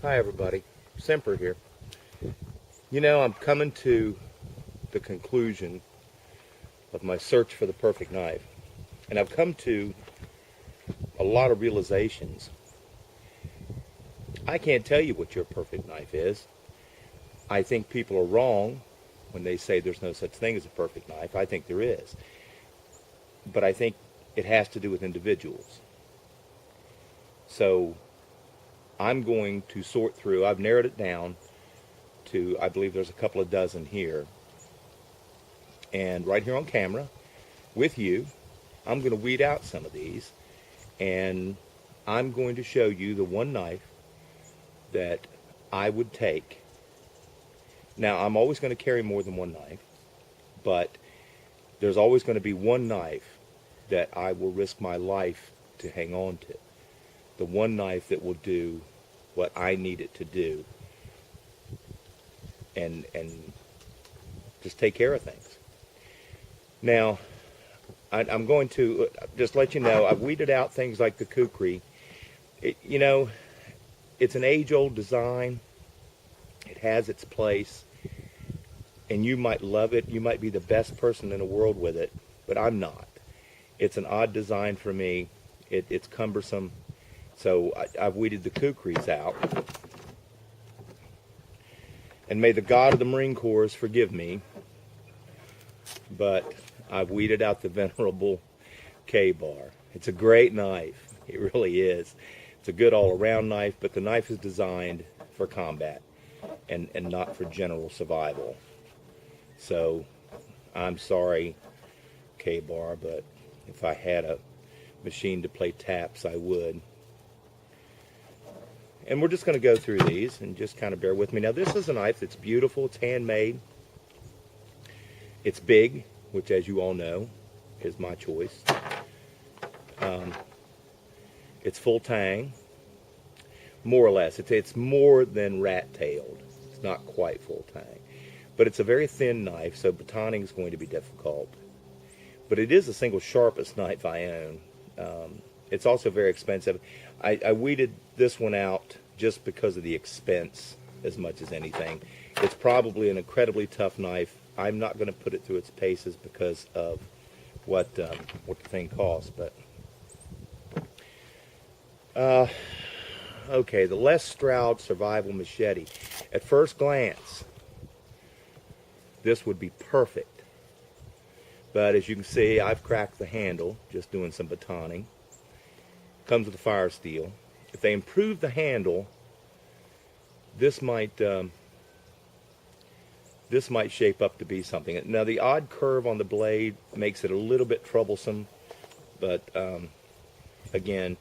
Hi everybody, Semper here. You know, I'm coming to the conclusion of my search for the perfect knife. And I've come to a lot of realizations. I can't tell you what your perfect knife is. I think people are wrong when they say there's no such thing as a perfect knife. I think there is. But I think it has to do with individuals. So I'm going to sort through, I've narrowed it down to, I believe there's a couple of dozen here. And right here on camera, with you, I'm going to weed out some of these. And I'm going to show you the one knife that I would take. Now, I'm always going to carry more than one knife, but there's always going to be one knife that I will risk my life to hang on to. The one knife that will do what I need it to do and just take care of things. Now, I'm going to just let you know, I've weeded out things like the kukri. You know, it's an age-old design. It has its place, and you might love it. You might be the best person in the world with it, but I'm not. It's an odd design for me. It's cumbersome. So I've weeded the kukris out. And may the God of the Marine Corps forgive me, but I've weeded out the venerable K-bar. It's a great knife. It really is. It's a good all-around knife, but the knife is designed for combat and not for general survival. So I'm sorry, K-bar, but if I had a machine to play taps, I would. And we're just going to go through these and just kind of bear with me. Now, this is a knife that's beautiful. It's handmade. It's big, which, as you all know, is my choice. It's full tang, more or less. It's more than rat-tailed. It's not quite full tang. But it's a very thin knife, so batoning is going to be difficult. But it is the single sharpest knife I own. It's also very expensive. I weeded this one out just because of the expense as much as anything. It's probably an incredibly tough knife. I'm not going to put it through its paces because of what the thing costs. But okay, the Les Stroud Survival Machete. At first glance, this would be perfect. But as you can see, I've cracked the handle just doing some batoning. Comes with a fire steel. If they improve the handle, this might shape up to be something. Now, the odd curve on the blade makes it a little bit troublesome, but again,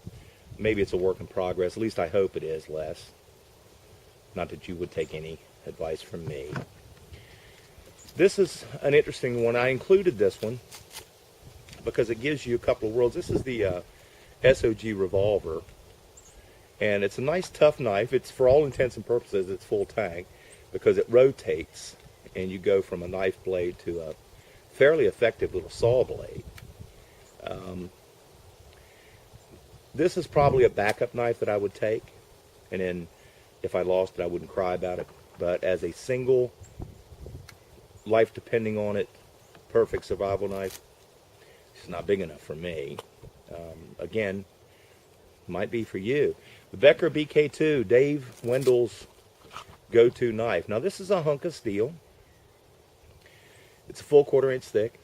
maybe it's a work in progress. At least I hope it is, Les. Not that you would take any advice from me. This is an interesting one. I included this one because it gives you a couple of worlds. This is the SOG revolver, and it's a nice tough knife. It's, for all intents and purposes, it's full tang because it rotates and you go from a knife blade to a fairly effective little saw blade. This is probably a backup knife that I would take, and then if I lost it, I wouldn't cry about it. But as a single, life depending on it, perfect survival knife, it's not big enough for me. Again, might be for you. The Becker BK2, Dave Wendell's go-to knife. Now, this is a hunk of steel. It's a full 1/4 inch thick.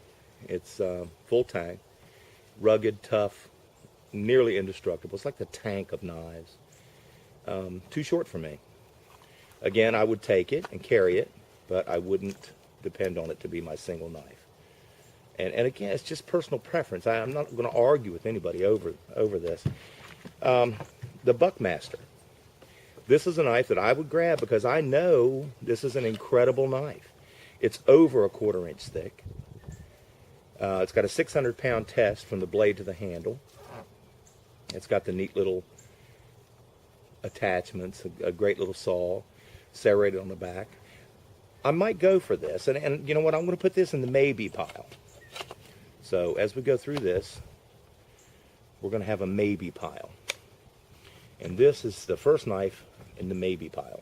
It's full tang, rugged, tough, nearly indestructible. It's like the tank of knives. Too short for me. Again, I would take it and carry it, but I wouldn't depend on it to be my single knife. And again, it's just personal preference. I'm not going to argue with anybody over this. The Buckmaster. This is a knife that I would grab because I know this is an incredible knife. It's over a 1/4 inch thick. It's got a 600-pound test from the blade to the handle. It's got the neat little attachments, a great little saw, serrated on the back. I might go for this, and you know what? I'm going to put this in the maybe pile. So as we go through this, we're going to have a maybe pile. And this is the first knife in the maybe pile.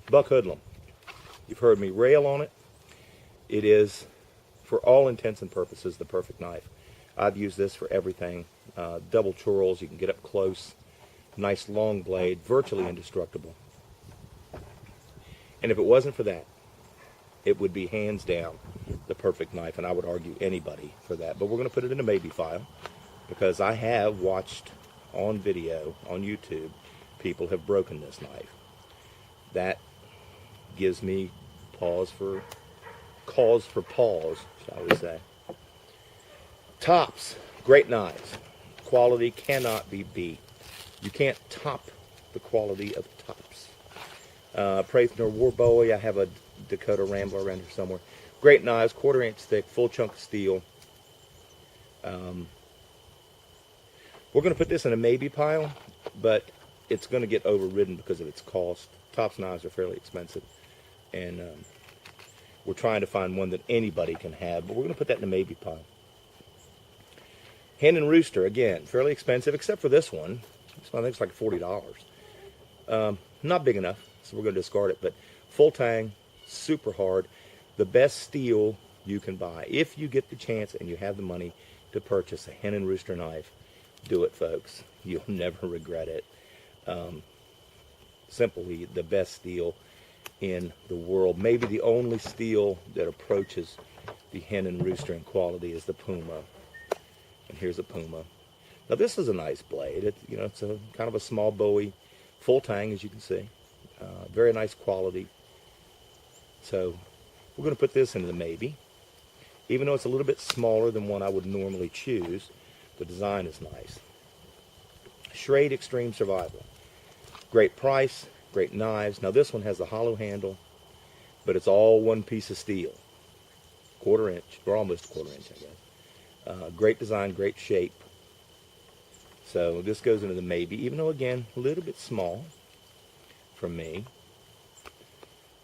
Buck Hoodlum. You've heard me rail on it. It is, for all intents and purposes, the perfect knife. I've used this for everything. Double churls, you can get up close. Nice long blade, virtually indestructible. And if it wasn't for that, it would be hands down the perfect knife, and I would argue anybody for that. But we're going to put it in a maybe file because I have watched on video on YouTube people have broken this knife. That gives me cause for pause, shall we say. Tops, great knives. Quality cannot be beat. You can't top the quality of Tops. Praithner Warboy, I have a Dakota Rambler around here somewhere. Great knives, 1/4 inch thick, full chunk of steel. We're going to put this in a maybe pile, but it's going to get overridden because of its cost. Tops knives are fairly expensive, and we're trying to find one that anybody can have, but we're going to put that in a maybe pile. Hen and Rooster, again, fairly expensive, except for this one. This one I think it's like $40. Not big enough, so we're going to discard it, but full tang, super hard, the best steel you can buy. If you get the chance and you have the money to purchase a Hen and Rooster knife, do it, folks. You'll never regret it. Simply the best steel in the world. Maybe the only steel that approaches the Hen and Rooster in quality is the Puma. And here's a Puma. Now this is a nice blade. It's a kind of a small Bowie, full tang, as you can see. Very nice quality. So we're going to put this into the maybe. Even though it's a little bit smaller than one I would normally choose, the design is nice. Schrade Extreme Survival. Great price, great knives. Now this one has the hollow handle, but it's all one piece of steel. 1/4 inch, or almost 1/4 inch, I guess. Great design, great shape. So this goes into the maybe, even though, again, a little bit small for me.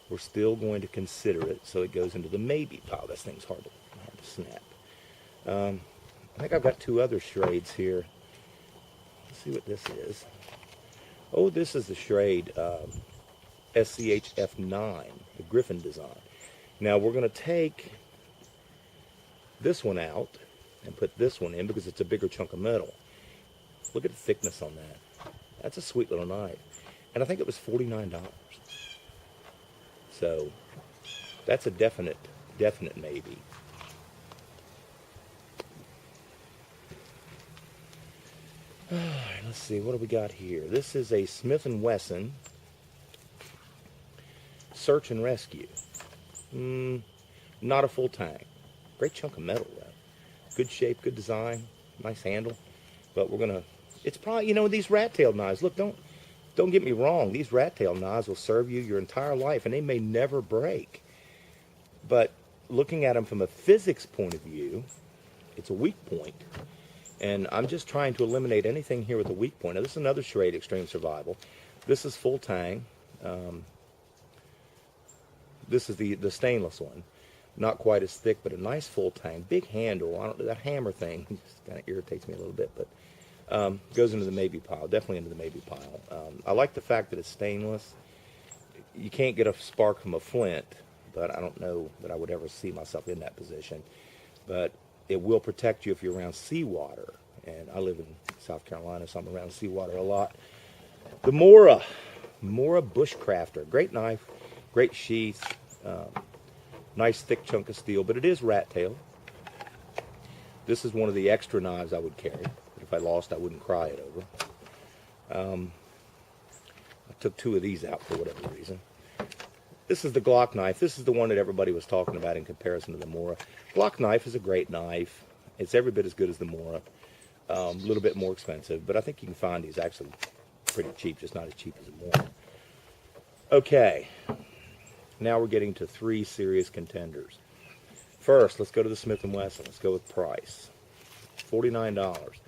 We're still going to consider it, so it goes into the maybe pile. This thing's hard to snap. I think I've got 2 other Schrades here. Let's see what this is. Oh, this is the Schrade SCHF9, the Griffin design. Now we're going to take this one out and put this one in because it's a bigger chunk of metal. Look at the thickness on that. That's a sweet little knife. And I think it was $49. So that's a definite maybe. All right, let's see, what do we got here? This is a Smith & Wesson Search and Rescue. Not a full tang. Great chunk of metal, though. Good shape, good design, nice handle. But we're gonna, it's probably, these rat-tailed knives, look, don't get me wrong, these rat-tailed knives will serve you your entire life, and they may never break. But looking at them from a physics point of view, it's a weak point. And I'm just trying to eliminate anything here with a weak point. Now, this is another Schrade Extreme Survival. This is full tang. This is the stainless one. Not quite as thick, but a nice full tang. Big handle. That hammer thing just kind of irritates me a little bit, but goes into the maybe pile. Definitely into the maybe pile. I like the fact that it's stainless. You can't get a spark from a flint, but I don't know that I would ever see myself in that position. But it will protect you if you're around seawater. And I live in South Carolina, so I'm around seawater a lot. The Mora Bushcrafter. Great knife, great sheath, nice thick chunk of steel, but it is rat-tailed. This is one of the extra knives I would carry. If I lost, I wouldn't cry it over. I took 2 of these out for whatever reason. This is the Glock knife. This is the one that everybody was talking about in comparison to the Mora. Glock knife is a great knife. It's every bit as good as the Mora. A little bit more expensive, but I think you can find these actually pretty cheap, just not as cheap as the Mora. Okay, now we're getting to 3 serious contenders. First, let's go to the Smith & Wesson. Let's go with price. $49.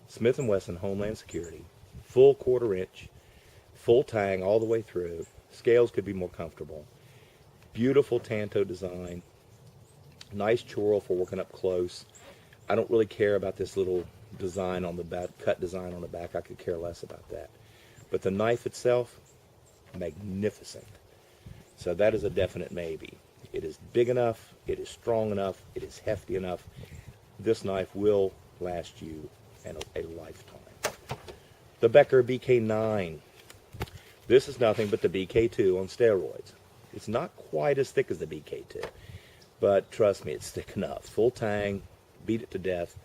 Smith & Wesson Homeland Security. Full 1/4 inch. Full tang all the way through. Scales could be more comfortable. Beautiful Tanto design. Nice churl for working up close. I don't really care about this little design on the back, cut design on the back. I could care less about that. But the knife itself, magnificent. So that is a definite maybe. It is big enough, it is strong enough, it is hefty enough. This knife will last you a lifetime. The Becker BK9. This is nothing but the BK2 on steroids. It's not quite as thick as the BK2, but trust me, it's thick enough. Full tang, beat it to death.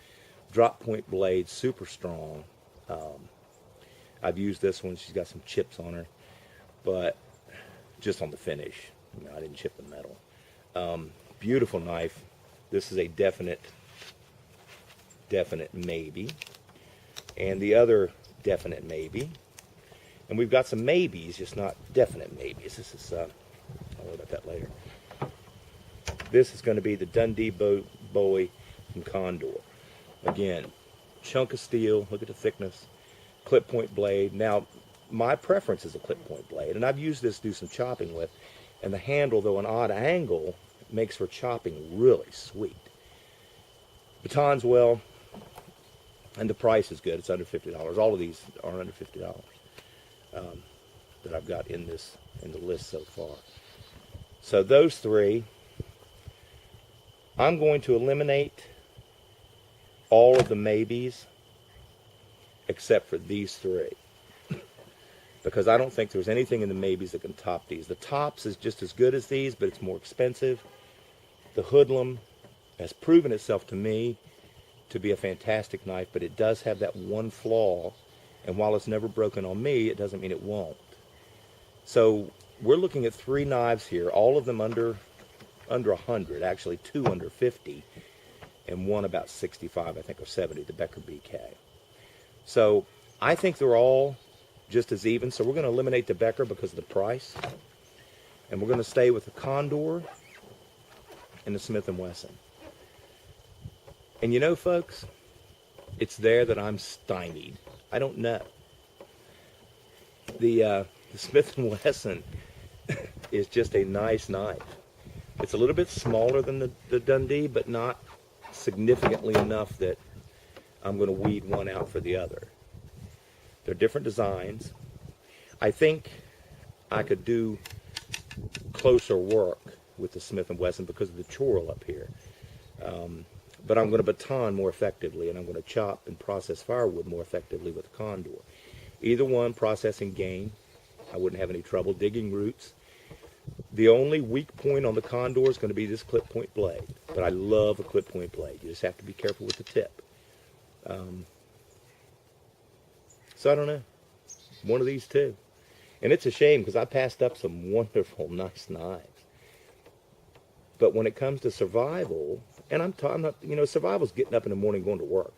Drop point blade, super strong. I've used this one. She's got some chips on her, but just on the finish. I didn't chip the metal. Beautiful knife. This is a definite maybe. And the other definite maybe. And we've got some maybes, just not definite maybes. This is, I'll worry about that later. This is going to be the Dundee Bowie from Condor. Again, chunk of steel, look at the thickness, clip point blade. Now, my preference is a clip point blade, and I've used this to do some chopping with, and the handle, though an odd angle, makes for chopping really sweet. Baton's well, and the price is good. It's under $50. All of these are under $50 that I've got in the list so far. So those three, I'm going to eliminate all of the maybes except for these three, because I don't think there's anything in the maybes that can top these. The Tops is just as good as these, but it's more expensive. The Hoodlum has proven itself to me to be a fantastic knife, but it does have that one flaw, and while it's never broken on me, it doesn't mean it won't. So we're looking at three knives here, all of them under 100, actually two under 50, and one about 65, I think, or 70, the Becker BK. So I think they're all just as even, so we're going to eliminate the Becker because of the price, and we're going to stay with the Condor and the Smith & Wesson. And you know, folks, it's there that I'm stymied. I don't know. The Smith & Wesson is just a nice knife. It's a little bit smaller than the Dundee, but not significantly enough that I'm going to weed one out for the other. They're different designs. I think I could do closer work with the Smith & Wesson because of the chorl up here. But I'm going to baton more effectively, and I'm going to chop and process firewood more effectively with the Condor. Either one, processing gain, I wouldn't have any trouble. Digging roots. The only weak point on the Condor is going to be this clip point blade. But I love a clip point blade. You just have to be careful with the tip. So I don't know. One of these two. And it's a shame because I passed up some wonderful, nice knives. But when it comes to survival, and I'm not, you know, survival's getting up in the morning going to work.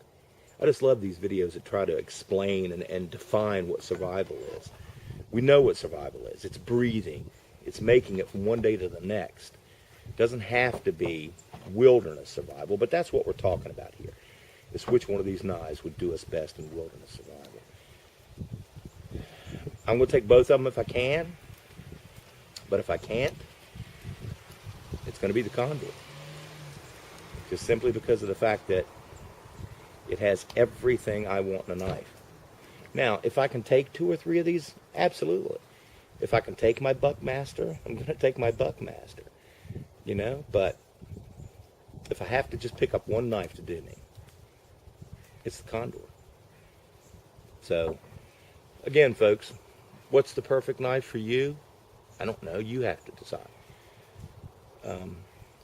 I just love these videos that try to explain and define what survival is. We know what survival is. It's breathing. It's making it from one day to the next. It doesn't have to be wilderness survival, but that's what we're talking about here. It's which one of these knives would do us best in wilderness survival. I'm going to take both of them if I can, but if I can't, it's going to be the Condor. Just simply because of the fact that it has everything I want in a knife. Now, if I can take two or three of these, absolutely. If I can take my Buckmaster, I'm going to take my Buckmaster. You know, but if I have to just pick up one knife to do me, it's the Condor. So, again, folks, what's the perfect knife for you? I don't know. You have to decide.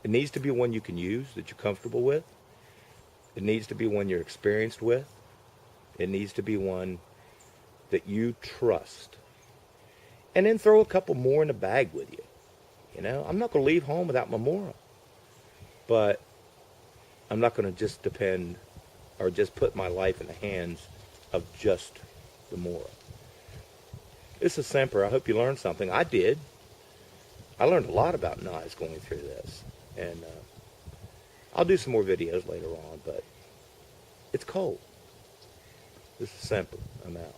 It needs to be one you can use, that you're comfortable with. It needs to be one you're experienced with. It needs to be one that you trust. And then throw a couple more in the bag with you. You know, I'm not going to leave home without my Mora. But I'm not going to just depend or just put my life in the hands of just the Mora. This is Semper. I hope you learned something. I did. I learned a lot about knives going through this. And I'll do some more videos later on, but it's cold. This is Semper. I'm out.